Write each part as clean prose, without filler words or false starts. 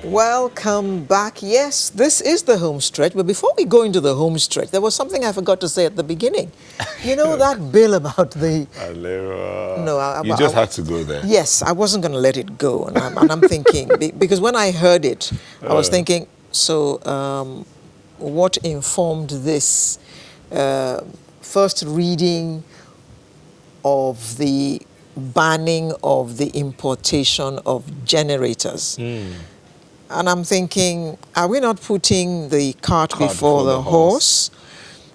Welcome back. Yes, this is the home stretch. But before we go into the home stretch, there was something I forgot to say at the beginning. You know that bill about the... Alera. No, You just had to go there. Yes, I wasn't going to let it go. And I'm thinking, because when I heard it, I was thinking, so what informed this first reading of the banning of the importation of generators? And I'm thinking, are we not putting the cart before the horse?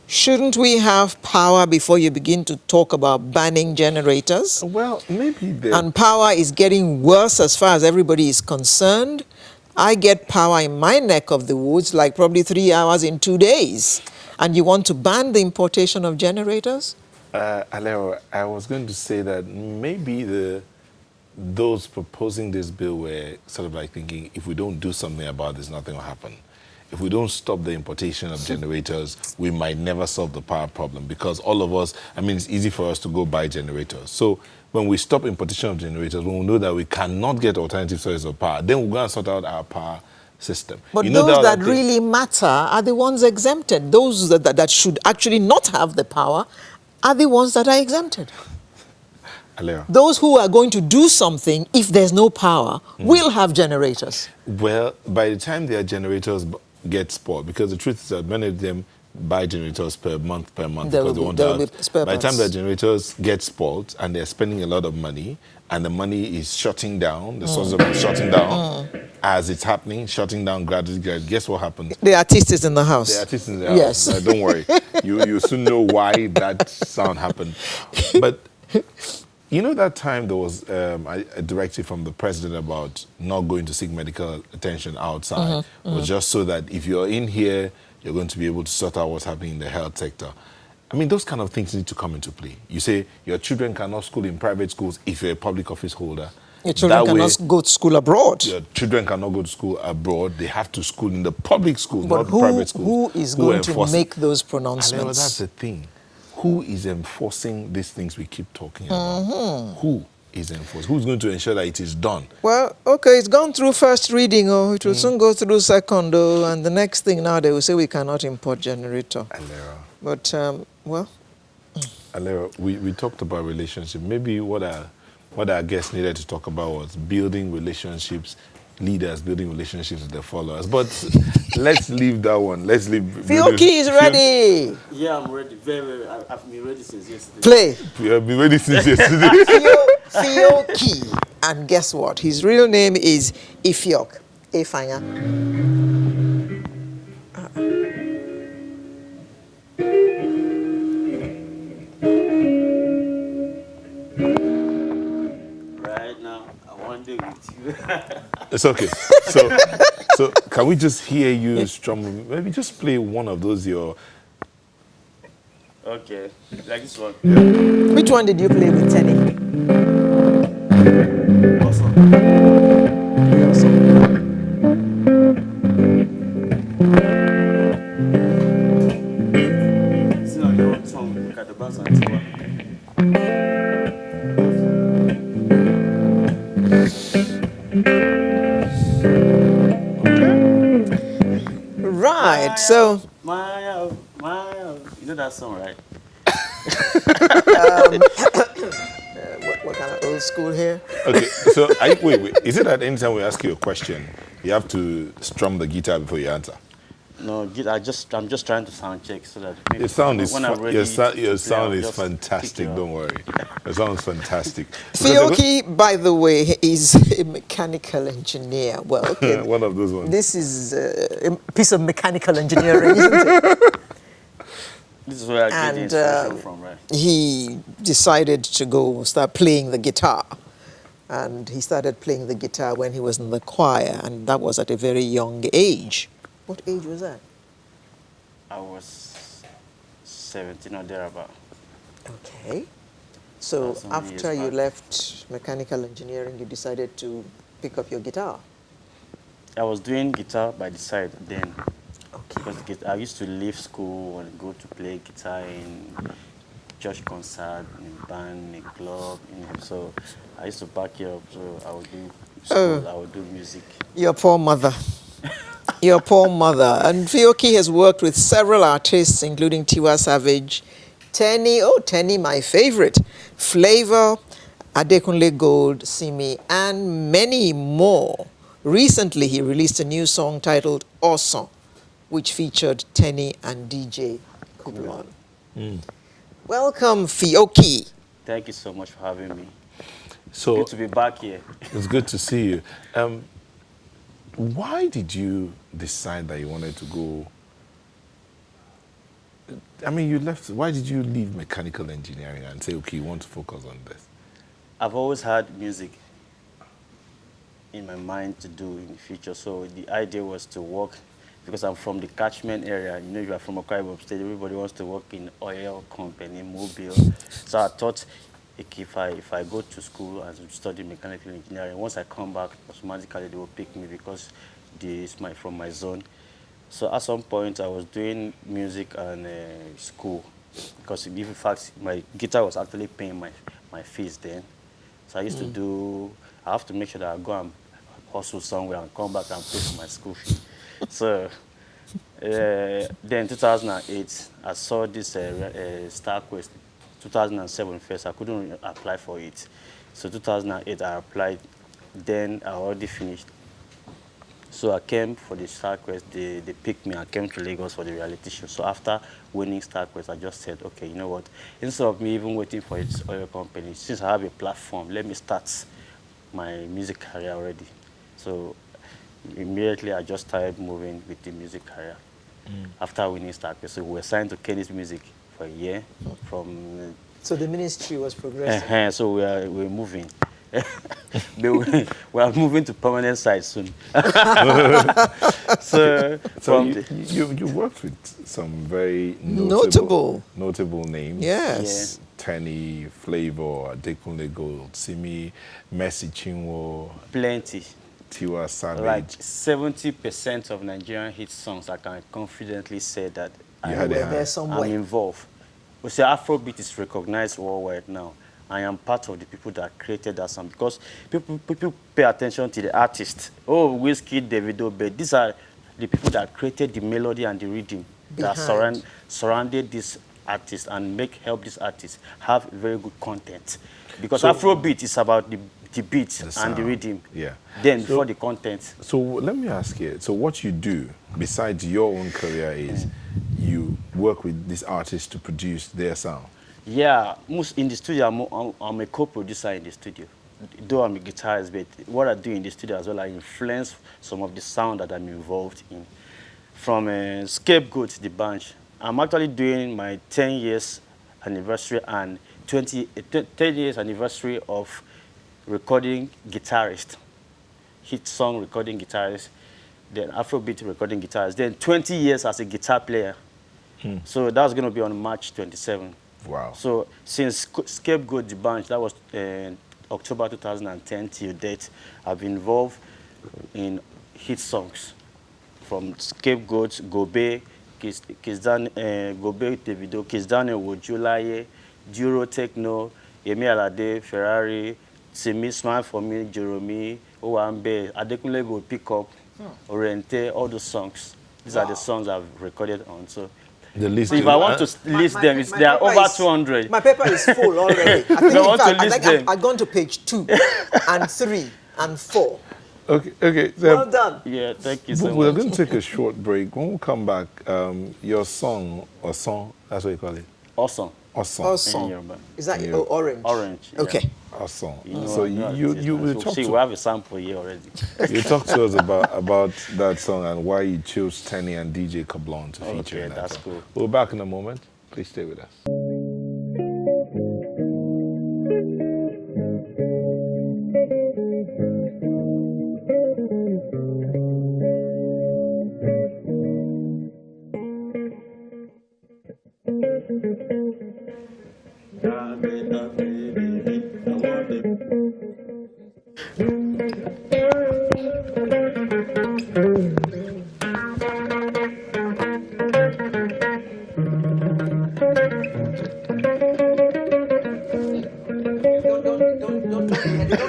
Shouldn't we have power before you begin to talk about banning generators? Well, maybe And power is getting worse as far as everybody is concerned. I get power in my neck of the woods like probably 3 hours in 2 days. And you want to ban the importation of generators? Alero, I was going to say that maybe those proposing this bill were sort of like thinking, if we don't do something about this, nothing will happen. If we don't stop the importation of generators, we might never solve the power problem, because all of us, I mean, it's easy for us to go buy generators. So when we stop importation of generators, when we know that we cannot get alternative sources of power, then we're going to sort out our power system. But those that really matter are the ones exempted. Those that should actually not have the power are the ones that are exempted. Alera. Those who are going to do something if there's no power will have generators. Well, by the time their generators get spoiled, because the truth is that many of them buy generators per month because they want to. By the time their generators get spoiled and they're spending a lot of money, and the money is shutting down, the source of it is shutting down, as it's happening, shutting down gradually, guess what happens? The artist is in the house. The artist is in the house. Yes. Don't worry. You soon know why that sound happened. But you know that time there was a directive from the president about not going to seek medical attention outside. It was just so that if you're in here, you're going to be able to sort out what's happening in the health sector. I mean, those kind of things need to come into play. You say your children cannot school in private schools if you're a public office holder. Your children cannot go to school abroad. Your children cannot go to school abroad. They have to school in the public schools, but not the private schools. Who is going to make those pronouncements? I know, that's the thing. Who is enforcing these things we keep talking about? Who is enforcing? Who's going to ensure that it is done? Well, okay, it's gone through first reading, it will soon go through second, and the next thing now they will say we cannot import generator. Alera. But, well... Alera, we talked about relationship. Maybe what our guests needed to talk about was building relationships, leaders building relationships with their followers. But let's leave that one. Let's leave. Fiokee is ready. Yeah, I'm ready. Very. I've been ready since yesterday. Play. We have been ready since yesterday. Fiokee. And guess what? His real name is Fiokee. Efanya. Right now, I want to do with you. It's okay. So can we just hear you strum? Maybe just play one of those Okay, like this one. Yeah. Which one did you play with Tenny? Awesome. See now you want song, look at the bass and see what. Right, so... My, you know that song, right? What kind of old school here? Okay. So wait. Is it that anytime we ask you a question, you have to strum the guitar before you answer? No, I'm just trying to sound check so that Your sound is your sound is I'll fantastic. Don't worry, your sound is fantastic. Fiokee, by the way, is a mechanical engineer. Well, okay, one of those ones. this is a piece of mechanical engineering, isn't it? This is where I get the inspiration from, right? He decided to go start playing the guitar. And he started playing the guitar when he was in the choir, and that was at a very young age. What age was that? I was 17 or thereabout. Okay. So after you left mechanical engineering, you decided to pick up your guitar? I was doing guitar by the side then. Okay. Because I used to leave school and go to play guitar in church concert, in band, in club. So I used to back it up. So I would do school, I would do music. Your poor mother. Your poor mother. And Fiokee has worked with several artists, including Tiwa Savage, Tenny, my favorite, Flavor, Adekunle Gold, Simi, and many more. Recently, he released a new song titled Awesome, which featured Tenny and DJ Kublon. Welcome, Fiokee. Thank you so much for having me. So Good to be back here. it's good to see you. Why did you decide that you wanted to go? I mean, you left. Why did you leave mechanical engineering and say, okay, you want to focus on this? I've always had music in my mind to do in the future. So the idea was to work, because I'm from the catchment area. You know, you are from Akwa Ibom State. Everybody wants to work in oil company, mobile. So I thought, if I go to school and study mechanical engineering, once I come back, automatically they will pick me because it's from my zone. So at some point, I was doing music and school, because in fact, my guitar was actually paying my fees then. So I used to do, I have to make sure that I go and hustle somewhere and come back and pay for my school fee. So then 2008, I saw this StarQuest. 2007 first, I couldn't apply for it. So 2008, I applied. Then I already finished. So I came for the StarQuest. They picked me. I came to Lagos for the reality show. So after winning StarQuest, I just said, okay, you know what? Instead of me even waiting for this oil company, since I have a platform, let me start my music career already. So immediately, I just started moving with the music career. After winning StarQuest, so we were signed to Kenny's Music for a year. So the ministry was progressing. So we're moving. we are moving to permanent site soon. So you worked with some very Notable names. Yes. Yeah. Tenny, Flavor, Adekunle Gold, Simi, Mercy Chinwo, Plenty. Tiwa Savage. Like 70% of Nigerian hit songs, I can confidently say that had a hand. There somewhere. I'm involved. We say Afrobeat is recognized worldwide now. I am part of the people that created that song, because people pay attention to the artist. Oh, Whiskey, Davido, but these are the people that created the melody and the rhythm that surrounded this artist and help this artist have very good content. Because Afrobeat is about the beat and the rhythm. Yeah. Then before the content. So let me ask you. So what you do besides your own career is you work with these artists to produce their sound. Yeah, in the studio, I'm a co-producer in the studio. Though I'm a guitarist, but what I do in the studio as well, I influence some of the sound that I'm involved in. From Scapegoat, the band, I'm actually doing my 10 years anniversary and 10 years anniversary of recording guitarist, hit song recording guitarist, then Afrobeat recording guitarist, then 20 years as a guitar player. So that's going to be on March 27. Wow. So since Scapegoat, the band, that was October 2010 till date, I've been involved in hit songs from Scapegoat, Gobe, Gobe Davido, Kizdane Wojulaye, Duro Techno, Yemi Alade, Ferrari, Simi, Smile for Me, Jeremy, Owambe, Adekunle Gold, Pick Up, Oriente, all those songs. These are the songs I've recorded on. So the list. if I want to list them, there are over 200. My paper is full already. I think, I think I've gone to page 2 and 3 and 4. Okay. Well done. Yeah, thank you so much. We're going to take a short break. When we come back, your song, or song, that's what you call it? Awesome. Awesome. Is that orange? Orange. Yeah. Okay. Awesome. You So you will talk see, we have a sample here already. You talk to us about that song and why you chose Tenny and DJ Kublon to feature in that that's song. cool. We'll be back in a moment. Please stay with us.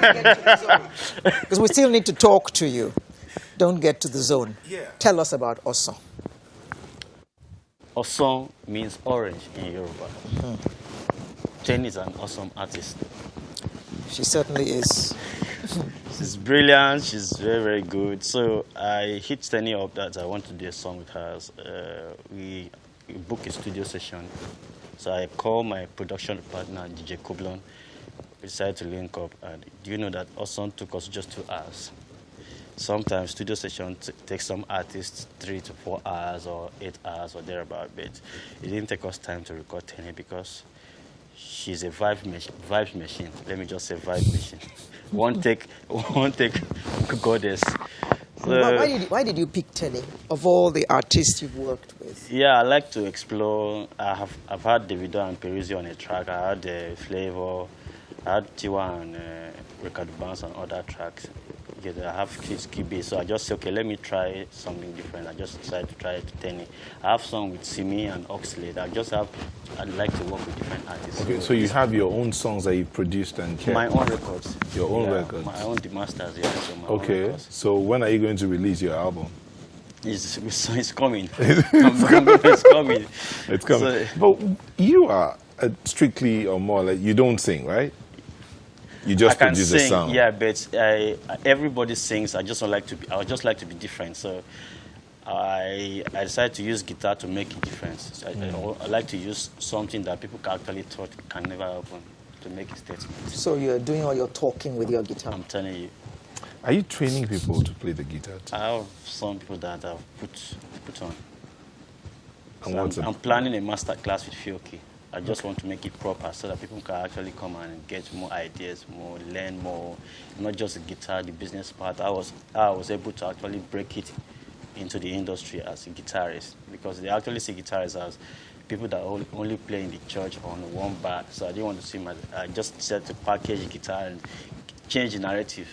Don't to the zone. Because we still need to talk to you. Don't get to the zone. Yeah. Tell us about Oson. Oson means orange in Yoruba. Tenny is an awesome artist. She certainly is. She's brilliant. She's very, very good. So I hit Tenny up that I want to do a song with her. We booked a studio session. So I called my production partner, DJ Kublon. We decided to link up. And do you know that Oson took us just 2 hours? Sometimes studio session takes some artists 3 to 4 hours or 8 hours or thereabout. But it didn't take us time to record Tenny because she's a vibe machine. Let me just say vibe machine. one take goddess. So, Why did you pick Tenny of all the artists you've worked with? yeah, I like to explore. I've had Davido and Peruzzi on a track. I had Flavor. I had Tiwa and Ricardo Banks on other tracks. Yeah, I have Kibe, so I just said, okay, let me try something different. I just decided to try it to Tenny. I have song with Simi and Oxlade. I'd like to work with different artists. Okay, so you have your own songs that you produced and kept? My own records. Your own records? My own the masters, yeah. So my own Okay, records. so when are you going to release your album? It's coming. It's coming. It's coming. So, but you are strictly or more like, you don't sing, right? You just I can produce sing, a sound. yeah, but everybody sings. I would just like to be different. So I decided to use guitar to make a difference. So I like to use something that people actually thought can never happen to make a statement. So you're doing all your talking with your guitar. I'm telling you. Are you training people to play the guitar too? I have some people that I've put on. And So I'm planning a master class with Fiokee. I just want to make it proper so that people can actually come and get more ideas, learn more, not just the guitar, the business part. I was able to actually break it into the industry as a guitarist because they actually see guitarists as people that only play in the church on one bar. So I didn't want to see I just said to package guitar and change the narrative.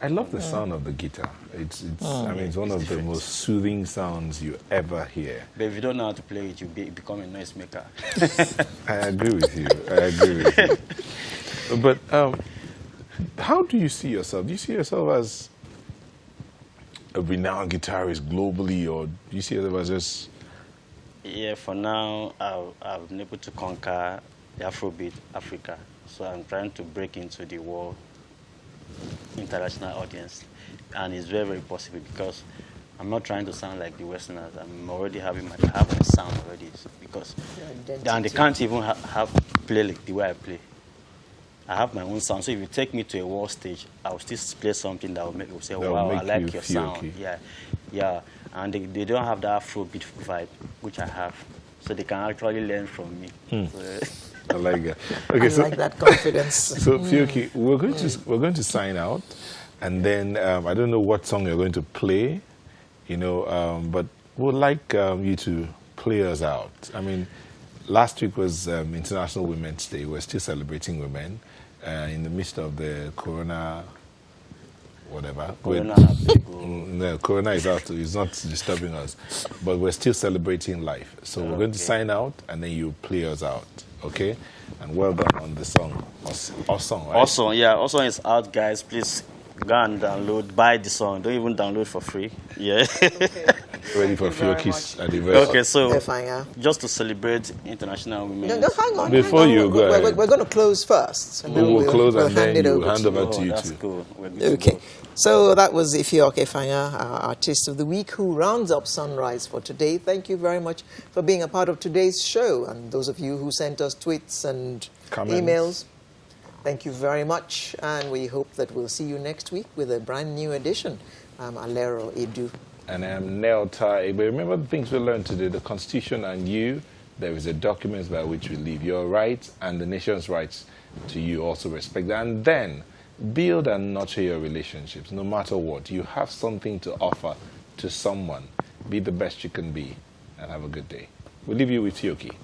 I love the sound of the guitar. I mean, it's one of the most soothing sounds you ever hear. But if you don't know how to play it, you become a noise maker. I agree with you. I agree with you. But how do you see yourself? Do you see yourself as a renowned guitarist globally, or do you see yourself as just... Yeah, for now, I've been able to conquer the Afrobeat Africa. So I'm trying to break into the world international audience, and it's very, very possible because I'm not trying to sound like the Westerners. I'm already having I have my sound already because and they can't even play like the way I play. I have my own sound. So if you take me to a world stage, I will still play something that will make people say, "Wow, I like your sound." Yeah, yeah. And they don't have that Afrobeat vibe, which I have, so they can actually learn from me. So, I like that. Okay, I like that confidence. So Fiokee, we're going to sign out, and then I don't know what song you're going to play, but we'd like you to play us out. I mean, last week was International Women's Day. We're still celebrating women in the midst of the Corona. Whatever. No, Corona is out. It's not disturbing us, but we're still celebrating life. So we're going to sign out, and then you play us out. Okay, and well done on the song. Awesome, right? Awesome, yeah. Awesome is out, guys. Please go and download, buy the song. Don't even download for free. Yeah. Okay. Ready for Fiokee's anniversary. Okay, so Fine, just to celebrate International Women. No, hang on. Before you go ahead. We're going to close first. And then we'll close and then hand you it hand over to you That's too. cool. We're good to Okay. go. So that was Fiokee Fanya, our Artist of the Week, who rounds up Sunrise for today. Thank you very much for being a part of today's show. And those of you who sent us tweets and Comments. emails, thank you very much. And we hope that we'll see you next week with a brand new edition. I'm Alero Edu. And I'm Nel Tai. But remember the things we learned today, the Constitution and you, there is a document by which we live. Your rights and the nation's rights to you also respect that. And then build and nurture your relationships, no matter what. You have something to offer to someone. Be the best you can be, and have a good day. We'll leave you with Fiokee.